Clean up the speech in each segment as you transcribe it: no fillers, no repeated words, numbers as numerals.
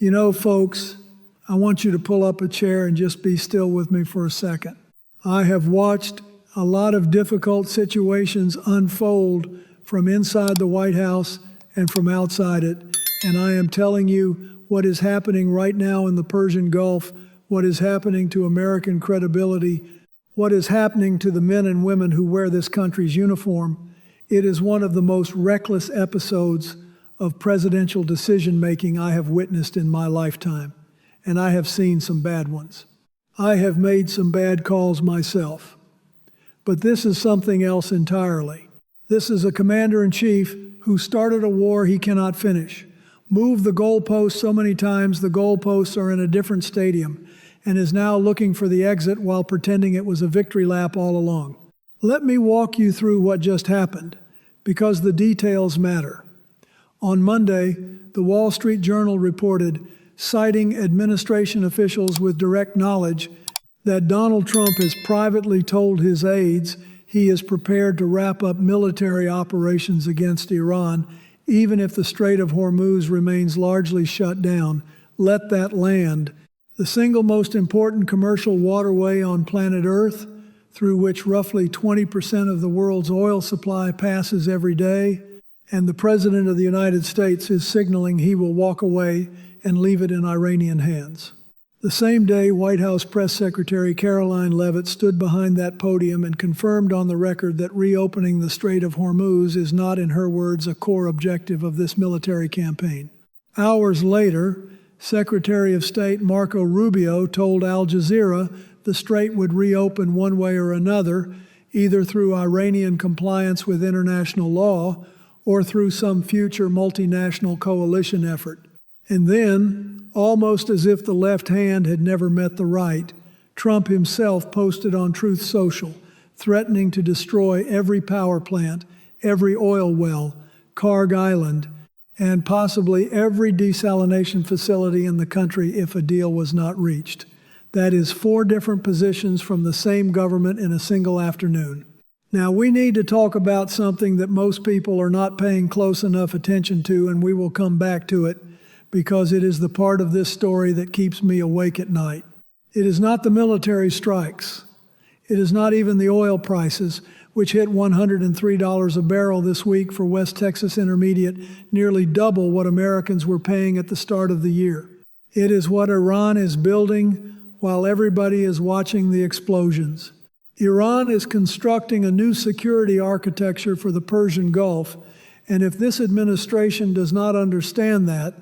You know, folks, I want you to pull up a chair and just be still with me for a second. I have watched a lot of difficult situations unfold from inside the White House and from outside it, and I am telling you what is happening right now in the Persian Gulf, what is happening to American credibility, what is happening to the men and women who wear this country's uniform. It is one of the most reckless episodes of presidential decision-making I have witnessed in my lifetime, and I have seen some bad ones. I have made some bad calls myself. But this is something else entirely. This is a commander-in-chief who started a war he cannot finish, moved the goalposts so many times the goalposts are in a different stadium, and is now looking for the exit while pretending it was a victory lap all along. Let me walk you through what just happened, because the details matter. On Monday, the Wall Street Journal reported, citing administration officials with direct knowledge, that Donald Trump has privately told his aides he is prepared to wrap up military operations against Iran, even if the Strait of Hormuz remains largely shut down. Let that land, the single most important commercial waterway on planet Earth, through which roughly 20% of the world's oil supply passes every day, and the President of the United States is signaling he will walk away and leave it in Iranian hands. The same day, White House Press Secretary Caroline Leavitt stood behind that podium and confirmed on the record that reopening the Strait of Hormuz is not, in her words, a core objective of this military campaign. Hours later, Secretary of State Marco Rubio told Al Jazeera the strait would reopen one way or another, either through Iranian compliance with international law or through some future multinational coalition effort. And then, almost as if the left hand had never met the right, Trump himself posted on Truth Social, threatening to destroy every power plant, every oil well, Karg Island, and possibly every desalination facility in the country if a deal was not reached. That is 4 different positions from the same government in a single afternoon. Now, we need to talk about something that most people are not paying close enough attention to, and we will come back to it, because it is the part of this story that keeps me awake at night. It is not the military strikes. It is not even the oil prices, which hit $103 a barrel this week for West Texas Intermediate, nearly double what Americans were paying at the start of the year. It is what Iran is building while everybody is watching the explosions. Iran is constructing a new security architecture for the Persian Gulf, and if this administration does not understand that,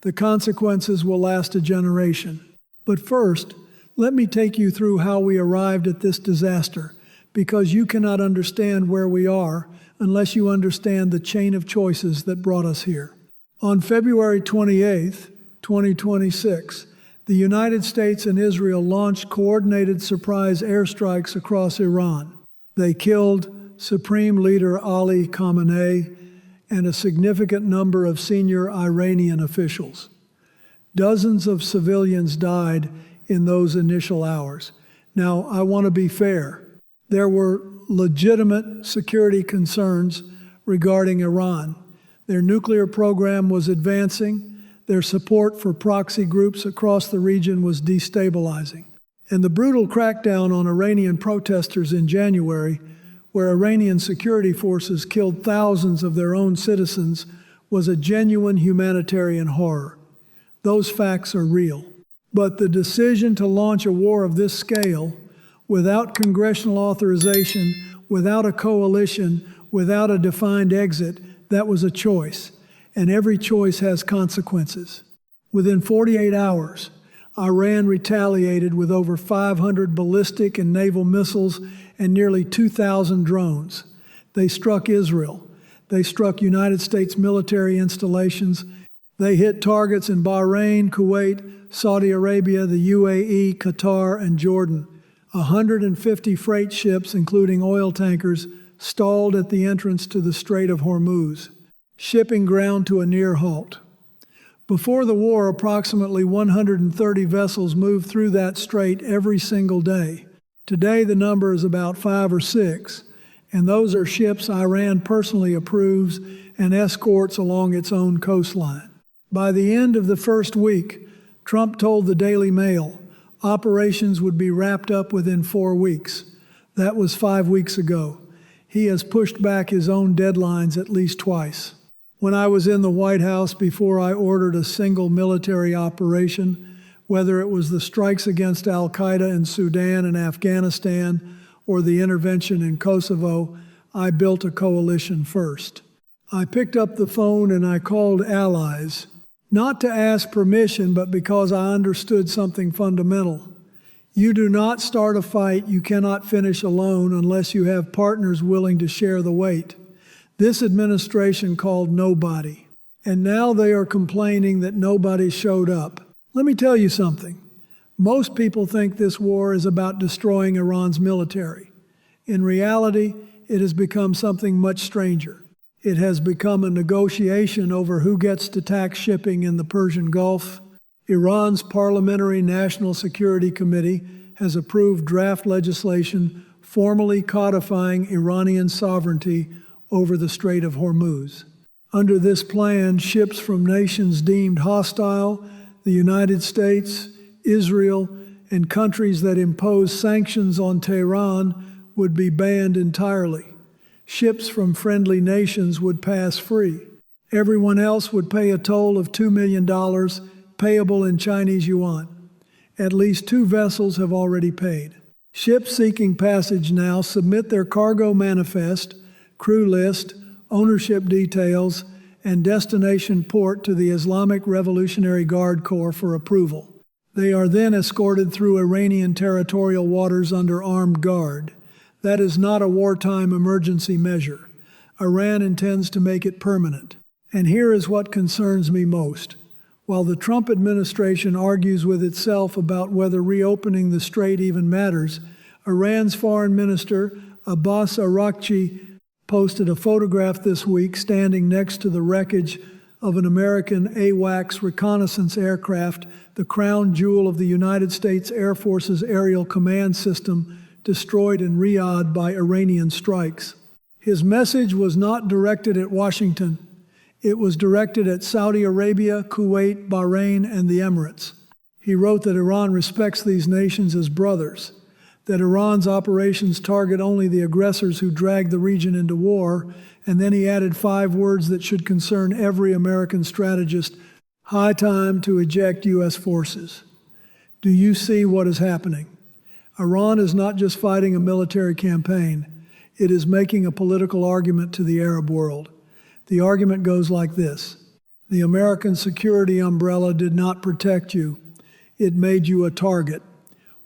the consequences will last a generation. But first, let me take you through how we arrived at this disaster, because you cannot understand where we are unless you understand the chain of choices that brought us here. On February 28, 2026, the United States and Israel launched coordinated surprise airstrikes across Iran. They killed Supreme Leader Ali Khamenei and a significant number of senior Iranian officials. Dozens of civilians died in those initial hours. Now, I want to be fair. There were legitimate security concerns regarding Iran. Their nuclear program was advancing. Their support for proxy groups across the region was destabilizing. And the brutal crackdown on Iranian protesters in January, where Iranian security forces killed thousands of their own citizens, was a genuine humanitarian horror. Those facts are real. But the decision to launch a war of this scale, without congressional authorization, without a coalition, without a defined exit, that was a choice. And every choice has consequences. Within 48 hours, Iran retaliated with over 500 ballistic and naval missiles and nearly 2,000 drones. They struck Israel. They struck United States military installations. They hit targets in Bahrain, Kuwait, Saudi Arabia, the UAE, Qatar, and Jordan. 150 freight ships, including oil tankers, stalled at the entrance to the Strait of Hormuz. Shipping ground to a near halt. Before the war, approximately 130 vessels moved through that strait every single day. Today, the number is about 5 or 6, and those are ships Iran personally approves and escorts along its own coastline. By the end of the first week, Trump told the Daily Mail operations would be wrapped up within 4 weeks. That was 5 weeks ago. He has pushed back his own deadlines at least twice. When I was in the White House before I ordered a single military operation, whether it was the strikes against al-Qaeda in Sudan and Afghanistan or the intervention in Kosovo, I built a coalition first. I picked up the phone and I called allies, not to ask permission, but because I understood something fundamental. You do not start a fight you cannot finish alone unless you have partners willing to share the weight. This administration called nobody, and now they are complaining that nobody showed up. Let me tell you something. Most people think this war is about destroying Iran's military. In reality, it has become something much stranger. It has become a negotiation over who gets to tax shipping in the Persian Gulf. Iran's Parliamentary National Security Committee has approved draft legislation formally codifying Iranian sovereignty over the Strait of Hormuz. Under this plan, ships from nations deemed hostile, the United States, Israel, and countries that impose sanctions on Tehran would be banned entirely. Ships from friendly nations would pass free. Everyone else would pay a toll of $2 million, payable in Chinese yuan. At least 2 vessels have already paid. Ships seeking passage now submit their cargo manifest, crew list, ownership details, and destination port to the Islamic Revolutionary Guard Corps for approval. They are then escorted through Iranian territorial waters under armed guard. That is not a wartime emergency measure. Iran intends to make it permanent. And here is what concerns me most. While the Trump administration argues with itself about whether reopening the strait even matters, Iran's foreign minister, Abbas Araghchi, posted a photograph this week standing next to the wreckage of an American AWACS reconnaissance aircraft, the crown jewel of the United States Air Force's aerial command system, destroyed in Riyadh by Iranian strikes. His message was not directed at Washington. It was directed at Saudi Arabia, Kuwait, Bahrain, and the Emirates. He wrote that Iran respects these nations as brothers, that Iran's operations target only the aggressors who drag the region into war, and then he added 5 words that should concern every American strategist: high time to eject U.S. forces. Do you see what is happening? Iran is not just fighting a military campaign, it is making a political argument to the Arab world. The argument goes like this: the American security umbrella did not protect you, it made you a target.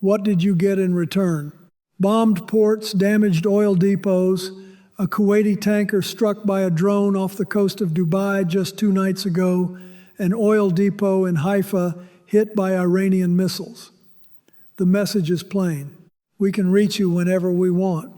What did you get in return? Bombed ports, damaged oil depots, a Kuwaiti tanker struck by a drone off the coast of Dubai just 2 nights ago, an oil depot in Haifa hit by Iranian missiles. The message is plain. We can reach you whenever we want.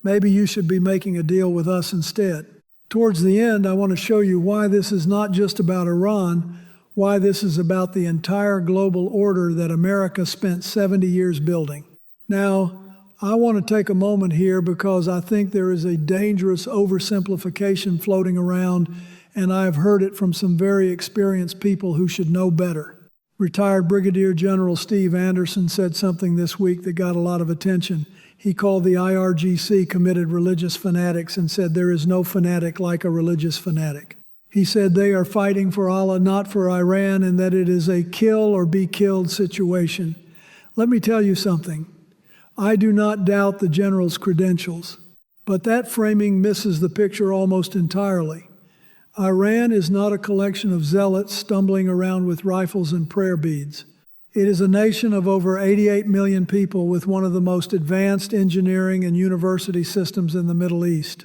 Maybe you should be making a deal with us instead. Towards the end, I want to show you why this is not just about Iran, why this is about the entire global order that America spent 70 years building. Now, I want to take a moment here because I think there is a dangerous oversimplification floating around, and I have heard it from some very experienced people who should know better. Retired Brigadier General Steve Anderson said something this week that got a lot of attention. He called the IRGC committed religious fanatics and said there is no fanatic like a religious fanatic. He said they are fighting for Allah, not for Iran, and that it is a kill or be killed situation. Let me tell you something. I do not doubt the general's credentials, but that framing misses the picture almost entirely. Iran is not a collection of zealots stumbling around with rifles and prayer beads. It is a nation of over 88 million people with one of the most advanced engineering and university systems in the Middle East.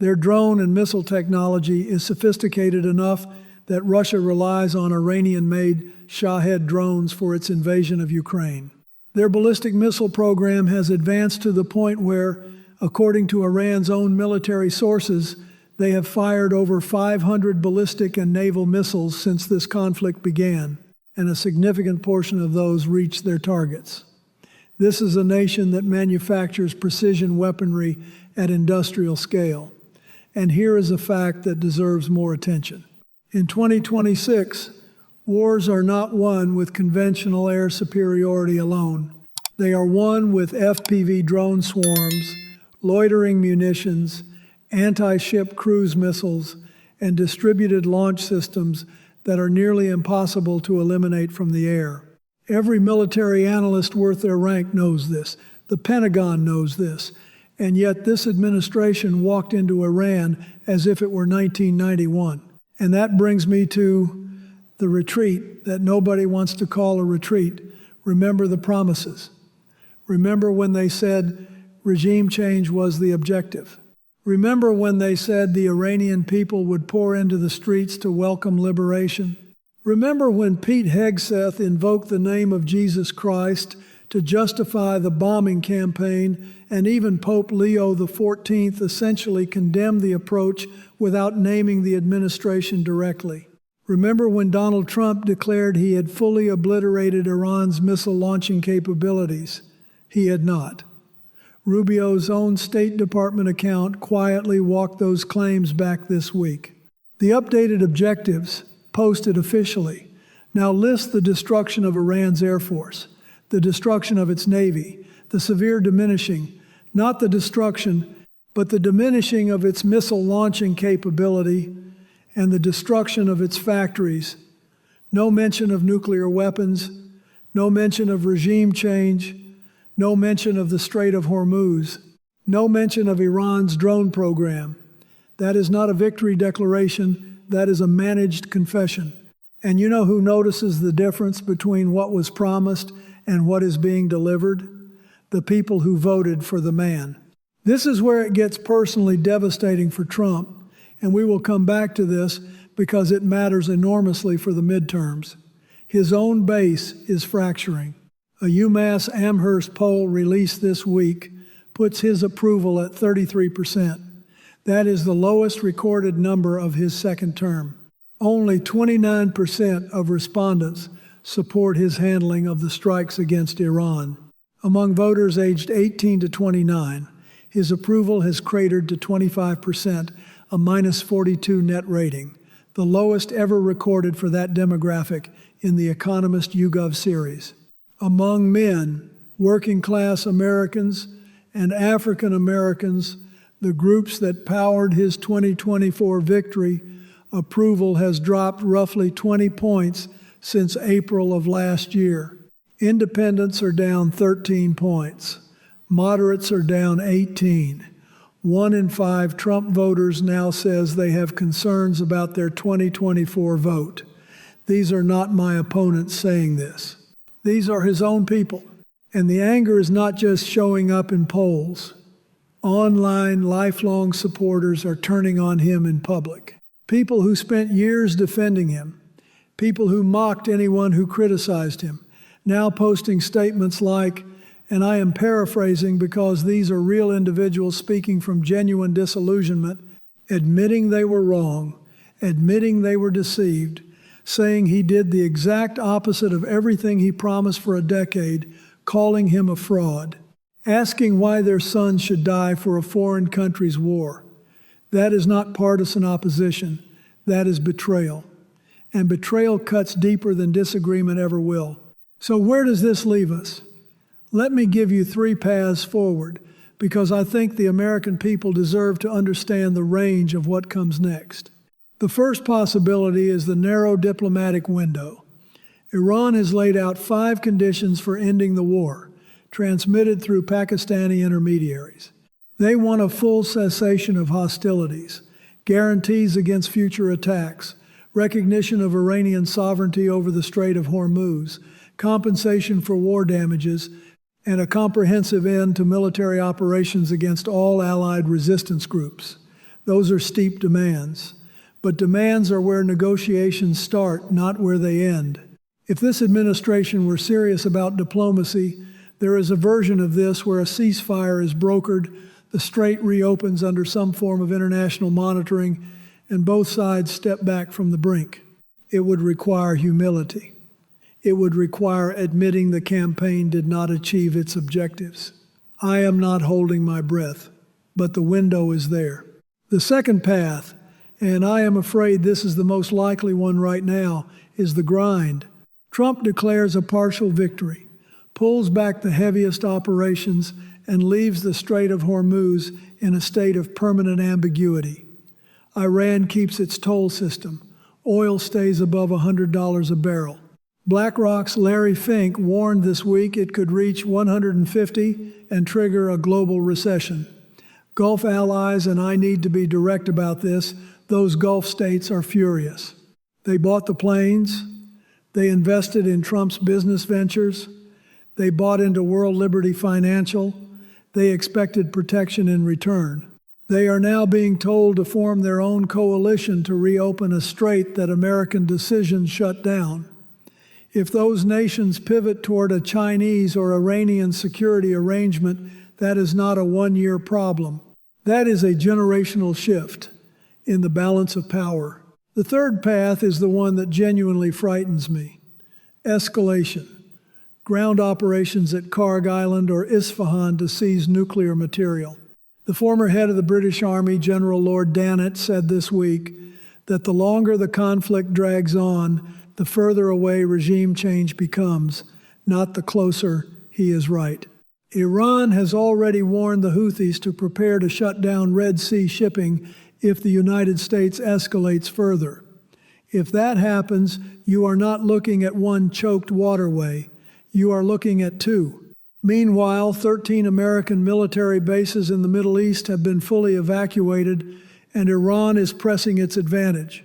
Their drone and missile technology is sophisticated enough that Russia relies on Iranian-made Shahed drones for its invasion of Ukraine. Their ballistic missile program has advanced to the point where, according to Iran's own military sources, they have fired over 500 ballistic and naval missiles since this conflict began, and a significant portion of those reached their targets. This is a nation that manufactures precision weaponry at industrial scale. And here is a fact that deserves more attention. In 2026, Wars are not won with conventional air superiority alone. They are won with FPV drone swarms, loitering munitions, anti-ship cruise missiles, and distributed launch systems that are nearly impossible to eliminate from the air. Every military analyst worth their rank knows this. The Pentagon knows this. And yet this administration walked into Iran as if it were 1991. And that brings me to the retreat that nobody wants to call a retreat. Remember the promises. Remember when they said regime change was the objective. Remember when they said the Iranian people would pour into the streets to welcome liberation. Remember when Pete Hegseth invoked the name of Jesus Christ to justify the bombing campaign, and even Pope Leo XIV essentially condemned the approach without naming the administration directly. Remember when Donald Trump declared he had fully obliterated Iran's missile launching capabilities? He had not. Rubio's own State Department account quietly walked those claims back this week. The updated objectives, posted officially, now list the destruction of Iran's Air Force, the destruction of its Navy, the severe diminishing, not the destruction, but the diminishing of its missile launching capability and the destruction of its factories. No mention of nuclear weapons, no mention of regime change, no mention of the Strait of Hormuz, no mention of Iran's drone program. That is not a victory declaration, that is a managed confession. And you know who notices the difference between what was promised and what is being delivered? The people who voted for the man. This is where it gets personally devastating for Trump, and we will come back to this because it matters enormously for the midterms. His own base is fracturing. A UMass Amherst poll released this week puts his approval at 33%. That is the lowest recorded number of his second term. Only 29% of respondents support his handling of the strikes against Iran. Among voters aged 18 to 29, his approval has cratered to 25%, a minus 42 net rating, the lowest ever recorded for that demographic in the Economist YouGov series. Among men, working-class Americans, and African Americans, the groups that powered his 2024 victory, approval has dropped roughly 20 points since April of last year. Independents are down 13 points. Moderates are down 18. 1 in 5 Trump voters now says they have concerns about their 2024 vote. These are not my opponents saying this. These are his own people. And the anger is not just showing up in polls. Online, lifelong supporters are turning on him in public. People who spent years defending him. People who mocked anyone who criticized him. Now posting statements like, and I am paraphrasing because these are real individuals speaking from genuine disillusionment, admitting they were wrong, admitting they were deceived, saying he did the exact opposite of everything he promised for a decade, calling him a fraud, asking why their son should die for a foreign country's war. That is not partisan opposition. That is betrayal. And betrayal cuts deeper than disagreement ever will. So where does this leave us? Let me give you 3 paths forward, because I think the American people deserve to understand the range of what comes next. The first possibility is the narrow diplomatic window. Iran has laid out 5 conditions for ending the war, transmitted through Pakistani intermediaries. They want a full cessation of hostilities, guarantees against future attacks, recognition of Iranian sovereignty over the Strait of Hormuz, compensation for war damages, and a comprehensive end to military operations against all allied resistance groups. Those are steep demands. But demands are where negotiations start, not where they end. If this administration were serious about diplomacy, there is a version of this where a ceasefire is brokered, the strait reopens under some form of international monitoring, and both sides step back from the brink. It would require humility. It would require admitting the campaign did not achieve its objectives. I am not holding my breath, but the window is there. The second path, and I am afraid this is the most likely one right now, is the grind. Trump declares a partial victory, pulls back the heaviest operations, and leaves the Strait of Hormuz in a state of permanent ambiguity. Iran keeps its toll system. Oil stays above $100 a barrel. BlackRock's Larry Fink warned this week it could reach 150 and trigger a global recession. Gulf allies, and I need to be direct about this, those Gulf states are furious. They bought the planes. They invested in Trump's business ventures. They bought into World Liberty Financial. They expected protection in return. They are now being told to form their own coalition to reopen a strait that American decisions shut down. If those nations pivot toward a Chinese or Iranian security arrangement, that is not a one-year problem. That is a generational shift in the balance of power. The third path is the one that genuinely frightens me. Escalation. Ground operations at Karg Island or Isfahan to seize nuclear material. The former head of the British Army, General Lord Dannatt, said this week that the longer the conflict drags on, the further away regime change becomes, not the closer. He is right. Iran has already warned the Houthis to prepare to shut down Red Sea shipping if the United States escalates further. If that happens, you are not looking at one choked waterway. You are looking at two. Meanwhile, 13 American military bases in the Middle East have been fully evacuated, and Iran is pressing its advantage.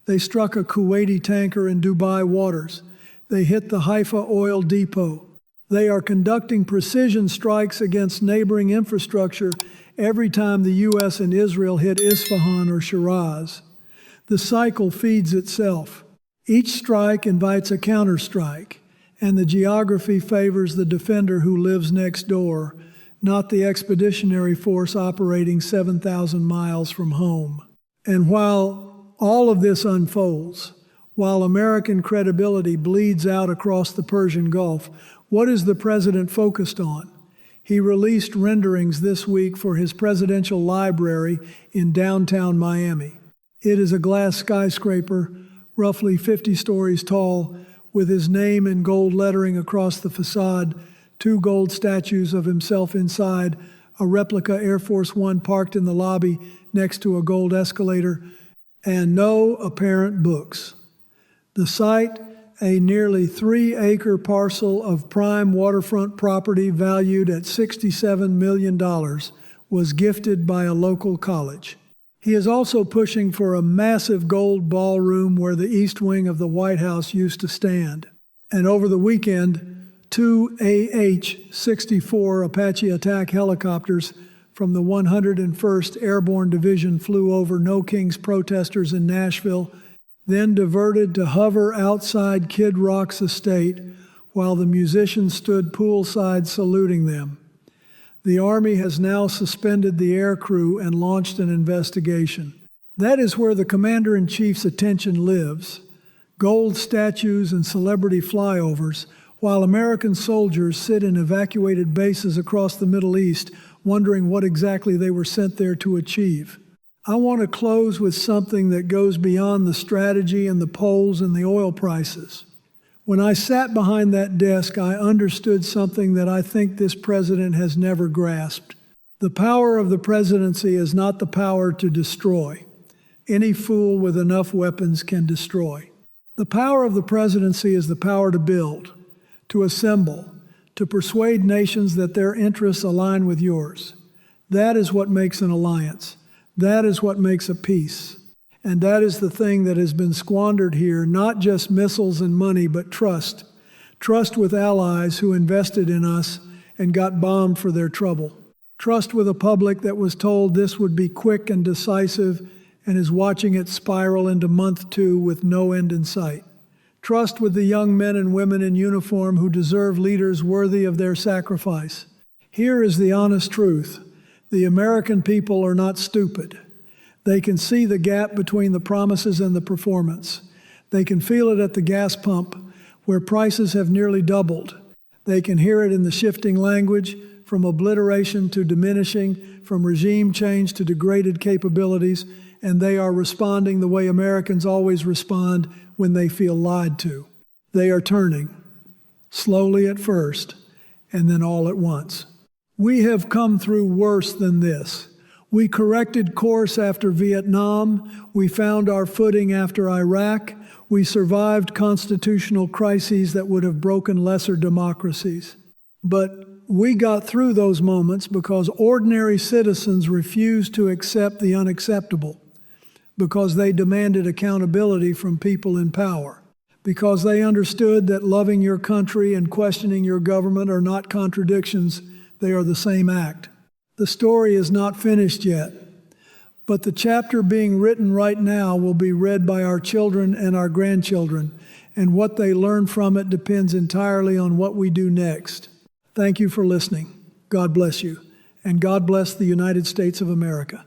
They struck a Kuwaiti tanker in Dubai waters. They hit the Haifa oil depot. They are conducting precision strikes against neighboring infrastructure every time the U.S. and Israel hit Isfahan or Shiraz. The cycle feeds itself. Each strike invites a counterstrike, and the geography favors the defender who lives next door, not the expeditionary force operating 7,000 miles from home. And while all of this unfolds, while American credibility bleeds out across the Persian Gulf, what is the president focused on? He released renderings this week for his presidential library in downtown Miami. It is a glass skyscraper, roughly 50 stories tall, with his name in gold lettering across the facade, 2 gold statues of himself inside, a replica Air Force One parked in the lobby next to a gold escalator, and no apparent books. The site, a nearly 3-acre parcel of prime waterfront property valued at $67 million, was gifted by a local college. He is also pushing for a massive gold ballroom where the east wing of the White House used to stand. And over the weekend, 2 AH-64 Apache attack helicopters from the 101st Airborne Division flew over No Kings protesters in Nashville, then diverted to hover outside Kid Rock's estate while the musicians stood poolside saluting them. The Army has now suspended the air crew and launched an investigation. That is where the Commander-in-Chief's attention lives. Gold statues and celebrity flyovers, while American soldiers sit in evacuated bases across the Middle East wondering what exactly they were sent there to achieve. I want to close with something that goes beyond the strategy and the polls and the oil prices. When I sat behind that desk, I understood something that I think this president has never grasped. The power of the presidency is not the power to destroy. Any fool with enough weapons can destroy. The power of the presidency is the power to build, to assemble, to persuade nations that their interests align with yours. That is what makes an alliance. That is what makes a peace. And that is the thing that has been squandered here, not just missiles and money, but trust. Trust with allies who invested in us and got bombed for their trouble. Trust with a public that was told this would be quick and decisive and is watching it spiral into month 2 with no end in sight. Trust with the young men and women in uniform who deserve leaders worthy of their sacrifice. Here is the honest truth. The American people are not stupid. They can see the gap between the promises and the performance. They can feel it at the gas pump, where prices have nearly doubled. They can hear it in the shifting language, from obliteration to diminishing, from regime change to degraded capabilities, and they are responding the way Americans always respond when they feel lied to. They are turning, slowly at first, and then all at once. We have come through worse than this. We corrected course after Vietnam. We found our footing after Iraq. We survived constitutional crises that would have broken lesser democracies. But we got through those moments because ordinary citizens refused to accept the unacceptable, because they demanded accountability from people in power, because they understood that loving your country and questioning your government are not contradictions, they are the same act. The story is not finished yet, but the chapter being written right now will be read by our children and our grandchildren, and what they learn from it depends entirely on what we do next. Thank you for listening. God bless you, and God bless the United States of America.